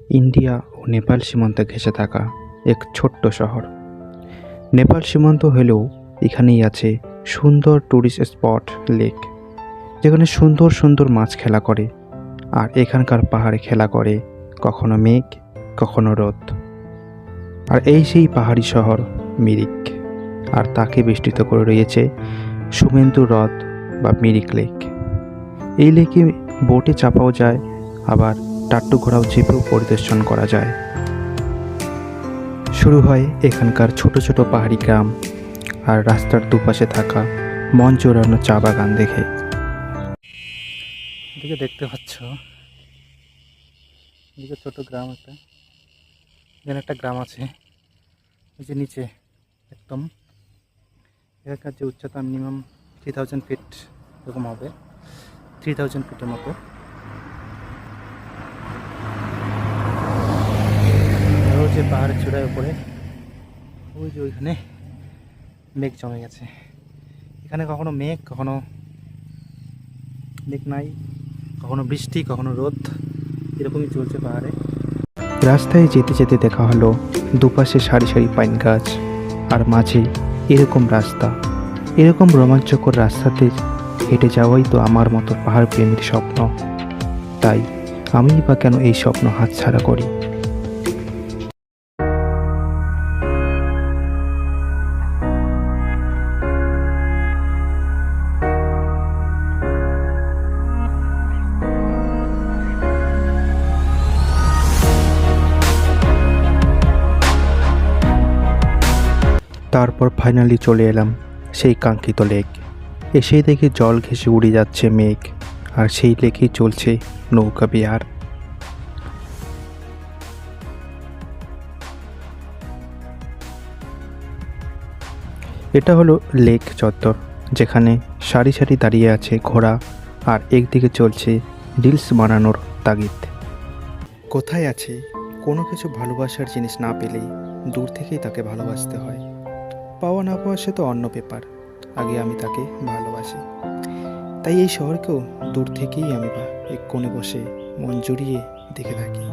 India ও নেপাল সীমান্ত ঘেঁষে থাকা এক ছোট্ট শহর। নেপাল সীমান্ত হলেও এখানেই আছে সুন্দর ট্যুরিস্ট স্পট লেক, যেখানে সুন্দর সুন্দর মাছ খেলা করে। আর এখানকার পাহাড়ে খেলা করে কখনো মেঘ, কখনো রোদ। আর এই সেই পাহাড়ি শহর মিরিক, আর তাকে বেষ্টিত করে রয়েছে সুমেন্দু হ্রদ বা মিরিক লেক। এই লেকে বোটে চাপাও যায়, আবার টাট্টু ঘোড়াও চেপেও পরিদর্শন করা যায়। শুরু হয় এখানকার ছোট ছোট পাহাড়ি গ্রাম আর রাস্তার দুপাশে থাকা মন জোড়ানো চা বাগান দেখে। এদিকে দেখতে পাচ্ছ, এদিকে ছোট গ্রাম একটা, এখানে একটা গ্রাম আছে, ওই যে নিচে একদম এখানকার যে উচ্চতা মিনিমাম 3000 ফিট এরকম হবে, 3000 ফিটের মতো। যে পাহাড়ের চূড়ার উপরে ওই যে ওইখানে মেঘ জমে গেছে। এখানে কখনো মেঘ, কখনো মেঘ নাই, কখনো বৃষ্টি, কখনো রোদ, এরকমই চলছে পাহাড়ে। রাস্তায় যেতে যেতে দেখা হলো দুপাশে সারি সারি পাইন গাছ, আর মাঝে এরকম রাস্তা। এরকম রোমাঞ্চকর রাস্তাতে হেঁটে যাওয়াই তো আমার মতো পাহাড় প্রেমীর স্বপ্ন। তাই আমিই বা কেন এই স্বপ্ন হাতছাড়া করি। তারপর ফাইনালি চলে এলাম সেই কাঙ্ক্ষিত লেক। এসেই দেখি জল ঘেঁষে উড়ে যাচ্ছে মেঘ, আর সেই লেকেই চলছে নৌকা বিহার। এটা হলো লেক চত্বর, যেখানে সারি সারি দাঁড়িয়ে আছে ঘোড়া, আর একদিকে চলছে রিলস বানানোর তাগিদ। কোথায় আছে কোনো কিছু ভালোবাসার জিনিস না পেলেই দূর থেকেই তাকে ভালোবাসতে হয়। পাওয়া না পাওয়া সে তো অন্য ব্যাপার, আগে আমি তাকে ভালোবাসি। তাই এই শহরকেও দূর থেকেই আমি এক কোণে বসে মন জুড়িয়ে দেখে থাকি।